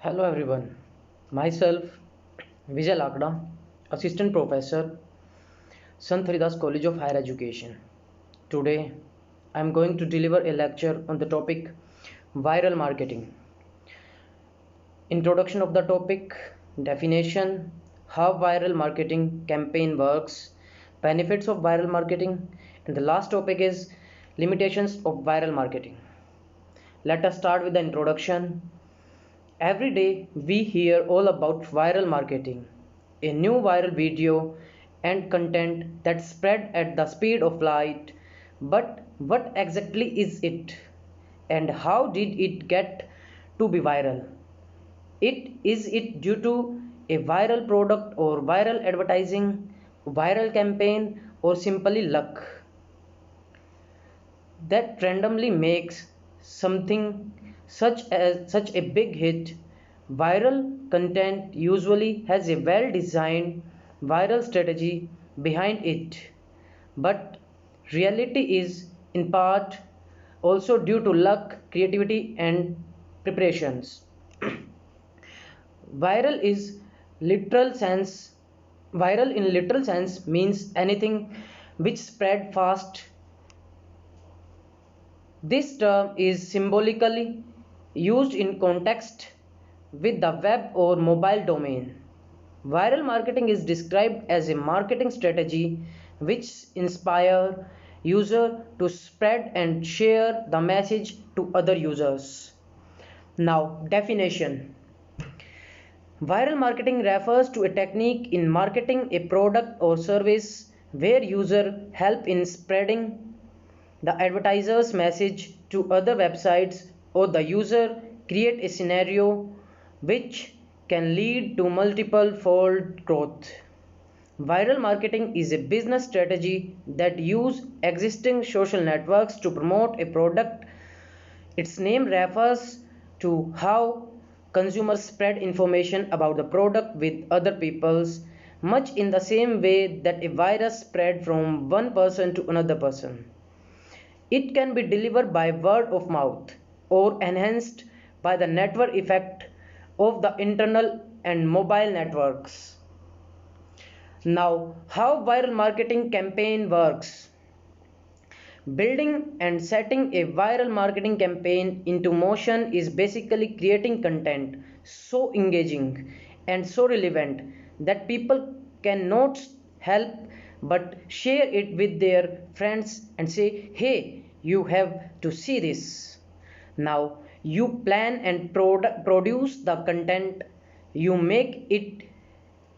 Hello everyone, myself Vijay Lakda, Assistant Professor, Sant Haridas College of Higher Education. Today I am going to deliver a lecture on the topic viral marketing. Introduction of the topic, definition, how viral marketing campaign works, benefits of viral marketing, and the last topic is limitations of viral marketing. Let us start with the introduction. Every day we hear all about viral marketing, a new viral video and content that spread at the speed of light. But what exactly is it? And how did it get to be viral? It due to a viral product or viral advertising, viral campaign or simply luck that randomly makes something such a big hit. Viral content usually has a well designed viral strategy behind it, but reality is in part also due to luck, creativity and preparations. viral is literal sense Viral in literal sense means anything which spread fast. This term is symbolically used in context with the web or mobile domain. Viral marketing is described as a marketing strategy which inspires user to spread and share the message to other users. Now, definition. Viral marketing refers to a technique in marketing a product or service where user help in spreading the advertiser's message to other websites or the user create a scenario which can lead to multiple fold growth. Viral marketing is a business strategy that use existing social networks to promote a product. Its name refers to how consumers spread information about the product with other people's, much in the same way that a virus spread from one person to another person. It can be delivered by word of mouth or enhanced by the network effect of the internal and mobile networks. Now, how viral marketing campaign works. Building and setting a viral marketing campaign into motion is basically creating content so engaging and so relevant that people cannot help but share it with their friends and say, hey, you have to see this. Now, you plan and produce the content, you make it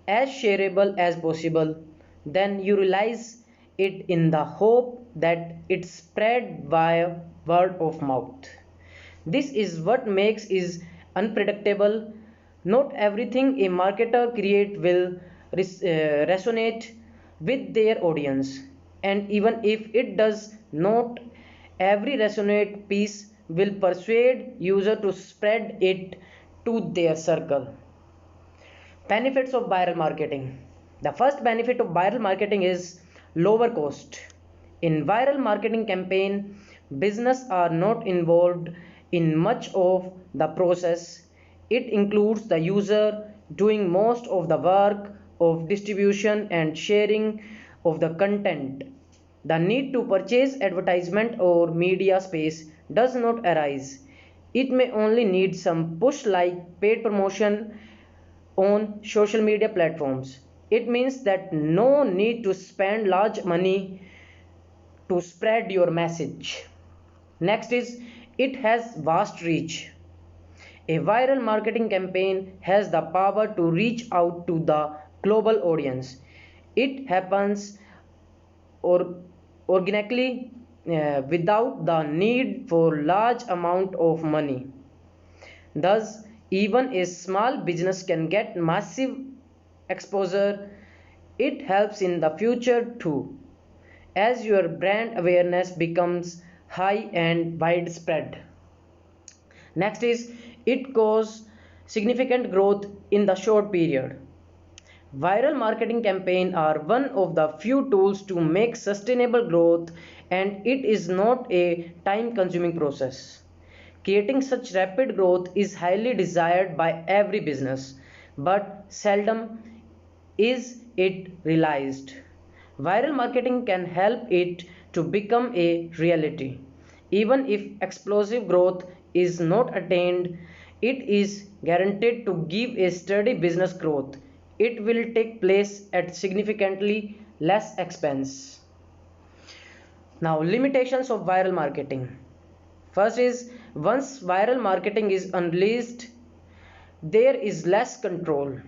as shareable as possible, then you realize it in the hope that it spread via word of mouth. This is what makes is unpredictable. Not everything a marketer create will resonate with their audience, and even if it does not, every resonate piece will persuade user to spread it to their circle. Benefits of viral marketing. The first benefit of viral marketing is lower cost. In viral marketing campaign, business are not involved in much of the process. It includes the user doing most of the work of distribution and sharing of the content. The need to purchase advertisement or media space does not arise. It may only need some push like paid promotion on social media platforms. It means that no need to spend large money to spread your message. Next is it has vast reach. A viral marketing campaign has the power to reach out to the global audience. It happens or organically without the need for large amount of money. Thus, even a small business can get massive exposure. It helps in the future too, as your brand awareness becomes high and widespread. Next is it causes significant growth in the short period. Viral marketing campaigns are one of the few tools to make sustainable growth, and it is not a time consuming process. Creating such rapid growth is highly desired by every business, but seldom is it realized. Viral marketing can help it to become a reality. Even if explosive growth is not attained, it is guaranteed to give a steady business growth. It will take place at significantly less expense. Now, limitations of viral marketing. First is, once viral marketing is unleashed, there is less control.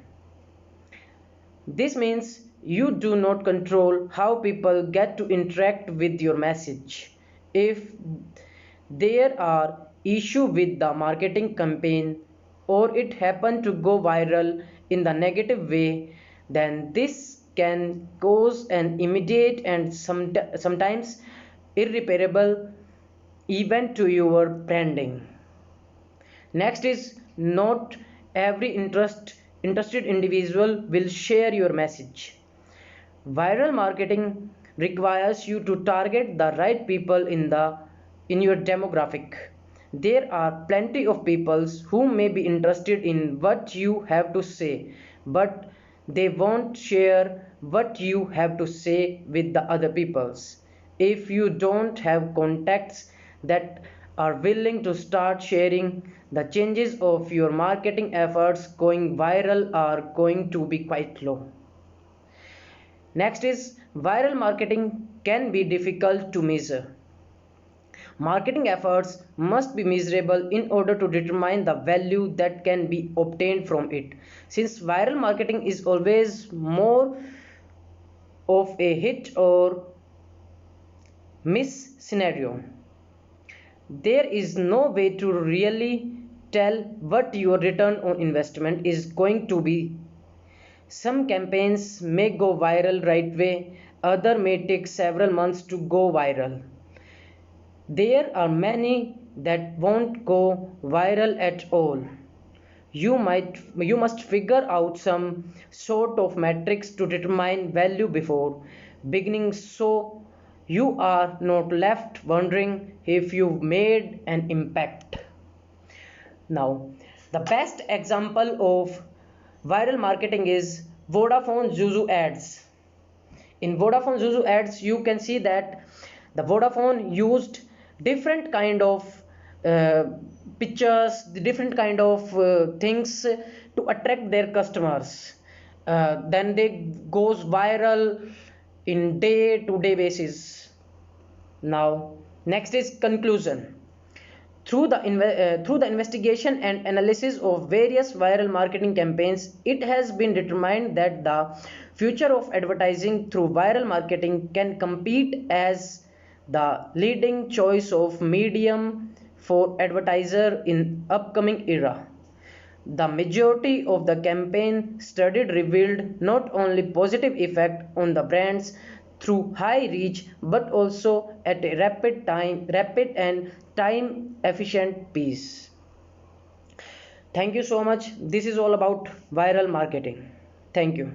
This means you do not control how people get to interact with your message. If there are issues with the marketing campaign or it happened to go viral in the negative way, then this can cause an immediate and sometimes irreparable event to your branding. Next is, not every interested individual will share your message. Viral marketing requires you to target the right people in your demographic. There are plenty of people who may be interested in what you have to say, but they won't share what you have to say with the other peoples. If you don't have contacts that are willing to start sharing, the chances of your marketing efforts going viral are going to be quite low. Next is, viral marketing can be difficult to measure. Marketing efforts must be measurable in order to determine the value that can be obtained from it. Since viral marketing is always more of a hit or miss scenario, there is no way to really tell what your return on investment is going to be. Some campaigns may go viral right away, other may take several months to go viral. There are many that won't go viral at all. You must figure out some sort of metrics to determine value before beginning, so you are not left wondering if you've made an impact. Now, the best example of viral marketing is Vodafone Zuzu ads. In Vodafone Zuzu ads, you can see that the Vodafone used different kind of uh, pictures, the different kind of things to attract their customers. Then they goes viral in day to day basis. Now, next is conclusion. Through the investigation and analysis of various viral marketing campaigns, it has been determined that the future of advertising through viral marketing can compete as the leading choice of medium for advertiser in upcoming era. The majority of the campaign studied revealed not only positive effect on the brands through high reach but also at a rapid and time efficient pace. Thank you so much. This is all about viral marketing. Thank you.